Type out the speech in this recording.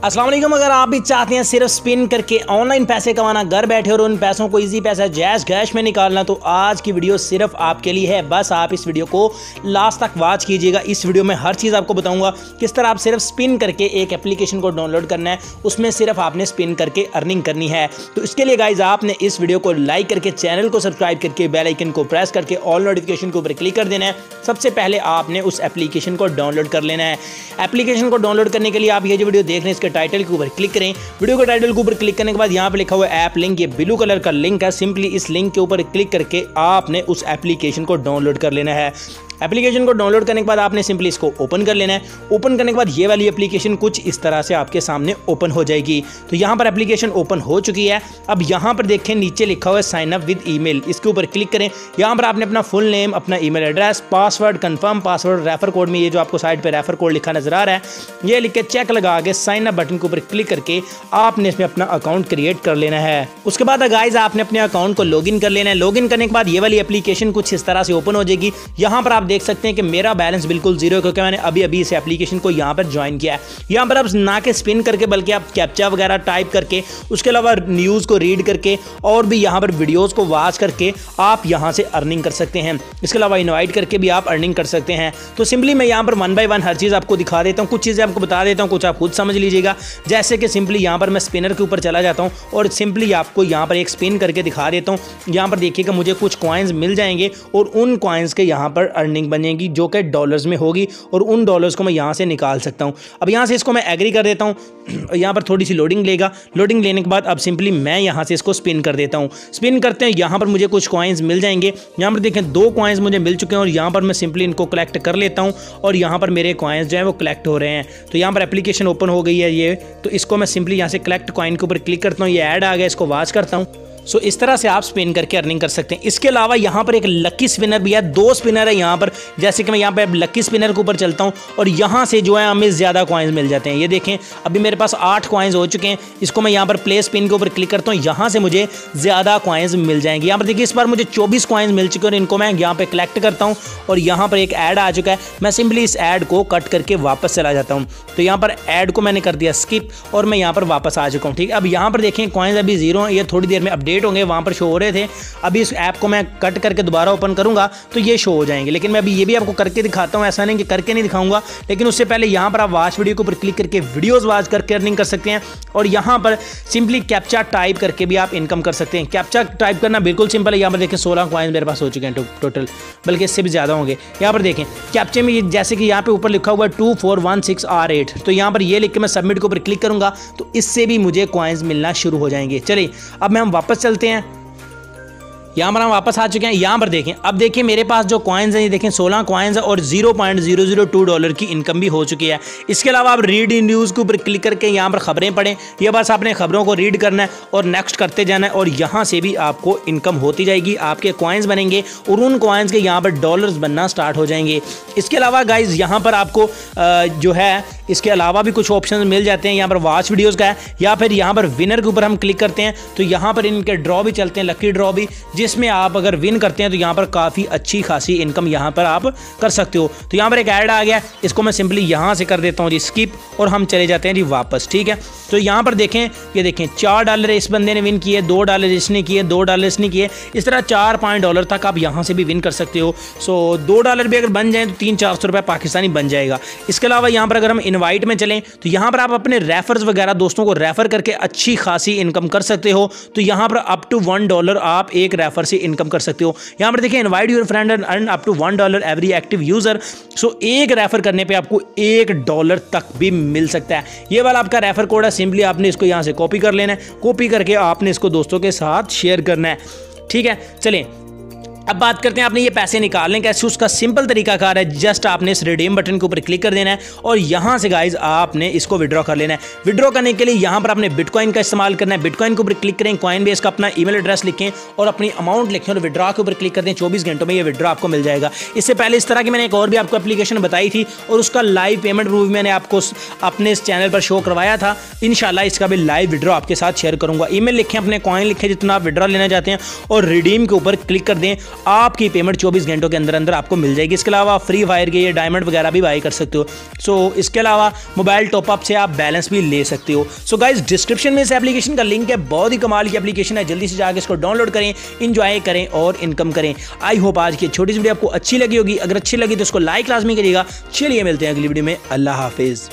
अस्सलाम वालेकुम। अगर आप भी चाहते हैं सिर्फ स्पिन करके ऑनलाइन पैसे कमाना घर बैठे और उन पैसों को इजी पैसा जैश कैश में निकालना, तो आज की वीडियो सिर्फ आपके लिए है। बस आप इस वीडियो को लास्ट तक वॉच कीजिएगा। इस वीडियो में हर चीज़ आपको बताऊंगा किस तरह आप सिर्फ स्पिन करके एक एप्लीकेशन को डाउनलोड करना है, उसमें सिर्फ आपने स्पिन करके अर्निंग करनी है। तो इसके लिए गाइज आपने इस वीडियो को लाइक करके चैनल को सब्सक्राइब करके बेल आइकन को प्रेस करके ऑल नोटिफिकेशन के ऊपर क्लिक कर देना है। सबसे पहले आपने उस एप्लीकेशन को डाउनलोड कर लेना है। एप्लीकेशन को डाउनलोड करने के लिए आप ये जो वीडियो देख रहे हैं इसके टाइटल के ऊपर क्लिक करें। वीडियो के टाइटल के ऊपर क्लिक करने के बाद यहाँ पे लिखा हुआ है ऐप लिंक, ये ब्लू कलर का लिंक है। सिंपली इस लिंक के ऊपर क्लिक करके आपने उस एप्लीकेशन को डाउनलोड कर लेना है। एप्लीकेशन को डाउनलोड करने के बाद आपने सिंपली इसको ओपन कर लेना है। ओपन करने के बाद ये वाली एप्लीकेशन कुछ इस तरह से आपके सामने ओपन हो जाएगी। तो यहाँ पर एप्लीकेशन ओपन हो चुकी है। अब यहाँ पर देखें नीचे लिखा हुआ है साइन अप विद ईमेल, इसके ऊपर क्लिक करें। यहाँ पर आपने अपना फुल नेम, अपना email address, password, confirm password, refer code में ये जो आपको साइड पे रेफर कोड लिखा नजर आ रहा है, ये लिख के चेक लगा के साइन अप बटन के ऊपर क्लिक करके आपने इसमें अपना अकाउंट क्रिएट कर लेना है। उसके बाद गाइज आपने अपने अकाउंट को लॉगिन कर लेना है। लॉगिन करने के बाद ये वाली एप्लीकेशन कुछ इस तरह से ओपन हो जाएगी। यहाँ पर आप देख सकते हैं कि मेरा बैलेंस बिल्कुल जीरो है क्योंकि मैंने अभी इस एप्लीकेशन को यहाँ पर ज्वाइन किया है। यहाँ पर आप ना के स्पिन करके बल्कि आप कैप्चा वगैरह टाइप करके, उसके अलावा न्यूज़ को रीड करके और भी यहाँ पर वीडियोस को वॉच करके आप यहाँ से अर्निंग कर सकते हैं। इसके अलावा इनवाइट करके भी आप अर्निंग कर सकते हैं। तो सिंपली मैं यहाँ पर 1 बाय 1 हर चीज़ आपको दिखा देता हूँ। कुछ चीज़ें आपको बता देता हूँ, कुछ आप खुद समझ लीजिएगा। जैसे कि सिंपली यहाँ पर मैं स्पिनर के ऊपर चला जाता हूँ और सिंपली आपको यहाँ पर एक स्पिन करके दिखा देता हूँ। यहाँ पर देखिएगा मुझे कुछ कॉइन्स मिल जाएंगे और उन कॉइन्स के यहाँ पर अर्निंग बनेगी जो कि डॉलर्स में होगी और उन डॉलर्स को मैं यहाँ से निकाल सकता हूँ। अब यहाँ से इसको मैं एग्री कर देता हूँ। यहाँ पर थोड़ी सी लोडिंग लेगा। लोडिंग लेने के बाद अब सिंपली मैं यहाँ से इसको स्पिन कर देता हूँ। स्पिन करते हैं, यहाँ पर मुझे कुछ कॉइन्स मिल जाएंगे। यहाँ पर देखें 2 कॉइन्स मुझे मिल चुके हैं और यहाँ पर मैं सिंपली इनको कलेक्ट कर लेता हूँ और यहाँ पर मेरे कॉइन्स जो है वो कलेक्ट हो रहे हैं। तो यहाँ पर एप्लीकेशन ओपन हो गई है ये, तो इसको मैं सिंपली यहाँ से कलेक्ट कॉइन के ऊपर क्लिक करता हूँ। ये ऐड आ गया, इसको वॉच करता हूँ। सो इस तरह से आप स्पिन करके अर्निंग कर सकते हैं। इसके अलावा यहाँ पर एक लकी स्पिनर भी है, 2 स्पिनर है यहाँ पर। जैसे कि मैं यहाँ पे लकी स्पिनर के ऊपर चलता हूँ और यहाँ से जो है हमें ज़्यादा कॉइन्स मिल जाते हैं। ये देखें अभी मेरे पास 8 कॉइन्स हो चुके हैं। इसको मैं यहाँ पर प्ले स्पिन के ऊपर क्लिक करता हूँ, यहाँ से मुझे ज़्यादा कॉइन्स मिल जाएंगे। यहाँ पर देखिए इस बार मुझे 24 कॉइन्स मिल चुके हैं और इनको मैं यहाँ पर कलेक्ट करता हूँ और यहाँ पर एक ऐड आ चुका है। मैं सिंपली इस ऐड को कट करके वापस चला जाता हूँ। तो यहाँ पर ऐड को मैंने कर दिया स्किप और मैं यहाँ पर वापस आ चुका हूँ। ठीक है, अब यहाँ पर देखें कॉइन्स अभी 0 हैं, ये थोड़ी देर में अपडेट होंगे, वहाँ पर शो हो रहे थे। अभी इस ऐप को मैं कट करके दोबारा ओपन करूंगा तो ये शो हो जाएंगे। लेकिन मैं अभी ये भी आपको करके दिखाता हूं, ऐसा नहीं कि करके नहीं दिखाऊंगा। लेकिन उससे पहले यहां पर आप वॉच वीडियो के ऊपर क्लिक करके वीडियोस वॉच करके अर्निंग कर सकते हैं और यहां पर सिंपली कैप्चा टाइप करके भी आप इनकम कर सकते हैं। कैप्चा टाइप करना बिल्कुल सिंपल है। यहां पर देखें 16 कॉइन्स मेरे पास हो चुके हैं टोटल, बल्कि इससे भी ज्यादा होंगे। यहां पर देखें कैप्चे में जैसे कि यहां पे ऊपर लिखा हुआ है 2416R8, तो यहां पर ये लिख के मैं सबमिट के ऊपर क्लिक करूंगा तो इससे भी मुझे कॉइन्स मिलना शुरू हो जाएंगे। चलिए अब हम वापस चलते हैं। यहाँ पर हम वापस आ चुके हैं। यहाँ पर देखें, अब देखिए मेरे पास जो कॉइन्स हैं, ये देखें 16 कॉइन्स है और $0.002 की इनकम भी हो चुकी है। इसके अलावा आप रीड इन न्यूज़ के ऊपर क्लिक करके यहाँ पर खबरें पढ़ें। ये बस आपने खबरों को रीड करना है और नेक्स्ट करते जाना है और यहाँ से भी आपको इनकम होती जाएगी। आपके कॉइन्स बनेंगे और उन कॉइन्स के यहाँ पर डॉलर्स बनना स्टार्ट हो जाएंगे। इसके अलावा गाइज यहाँ पर आपको जो है इसके अलावा भी कुछ ऑप्शन मिल जाते हैं। यहाँ पर वॉच वीडियोज़ का है या फिर यहाँ पर विनर के ऊपर हम क्लिक करते हैं तो यहाँ पर इनके ड्रॉ भी चलते हैं, लकी ड्रॉ भी, जिसमें आप अगर विन करते हैं तो यहाँ पर काफ़ी अच्छी खासी इनकम यहाँ पर आप कर सकते हो। तो यहाँ पर एक ऐड आ गया, इसको मैं सिंपली यहाँ से कर देता हूँ जी स्किप और हम चले जाते हैं जी वापस। ठीक है, तो यहाँ पर देखें, ये देखें $4 इस बंदे ने विन किए, $2 इसने किए, $2 इसने किए। इस तरह $4 तक आप यहाँ से भी विन कर सकते हो। सो $2 भी अगर बन जाए तो 300-400 रुपये पाकिस्तानी बन जाएगा। इसके अलावा यहाँ पर अगर हम इनवाइट में चलें तो यहाँ पर आप अपने रेफर्स वगैरह दोस्तों को रेफर करके अच्छी खासी इनकम कर सकते हो। तो यहाँ पर अप टू $1 आप एक रेफर से इनकम कर सकते हो। यहाँ पर देखिए invite your friend and earn up to $1 every active user. So एक रेफर करने पे आपको $1 तक भी मिल सकता है। ये वाला आपका रेफर कोड है, सिंपली आपने इसको यहाँ से कॉपी कर लेना है। कॉपी करके आपने इसको दोस्तों के साथ शेयर करना है। ठीक है, चलें अब बात करते हैं आपने ये पैसे निकालने कैसे। उसका सिंपल तरीकाकार है, जस्ट आपने इस रिडीम बटन के ऊपर क्लिक कर देना है और यहाँ से गाइज आपने इसको विड्रॉ कर लेना है। विड्रॉ करने के लिए यहाँ पर आपने बिटकॉइन का इस्तेमाल करना है। बिटकॉइन के ऊपर क्लिक करें, कॉइन बेस का अपना ईमेल एड्रेस लिखें और अपनी अमाउंट लिखें और विड्रॉ के ऊपर क्लिक कर दें। 24 घंटों में ये विड्रॉ आपको मिल जाएगा। इससे पहले इस तरह की मैंने एक और भी आपको एप्लीकेशन बताई थी और उसका लाइव पेमेंट प्रूफ मैंने आपको अपने इस चैनल पर शो करवाया था। इंशाल्लाह इसका भी लाइव विड्रॉ आपके साथ शेयर करूंगा। ईमेल लिखें, अपने कॉइन लिखें जितना आप विड्रॉ लेना चाहते हैं और रिडीम के ऊपर क्लिक कर दें। आपकी पेमेंट 24 घंटों के अंदर अंदर आपको मिल जाएगी। इसके अलावा फ्री फायर के ये डायमंड वगैरह भी बाई कर सकते हो। सो इसके अलावा मोबाइल टॉपअप से आप बैलेंस भी ले सकते हो। सो गाइस डिस्क्रिप्शन में इस एप्लीकेशन का लिंक है, बहुत ही कमाल की एप्लीकेशन है, जल्दी से जाकर इसको डाउनलोड करें, इंजॉय करें और इनकम करें। आई होप आज की छोटी सी वीडियो आपको अच्छी लगी होगी। अगर अच्छी लगी तो इसको लाइक लाजमी करिएगा। चलिए मिलते हैं अगली वीडियो में। अल्लाह हाफिज़।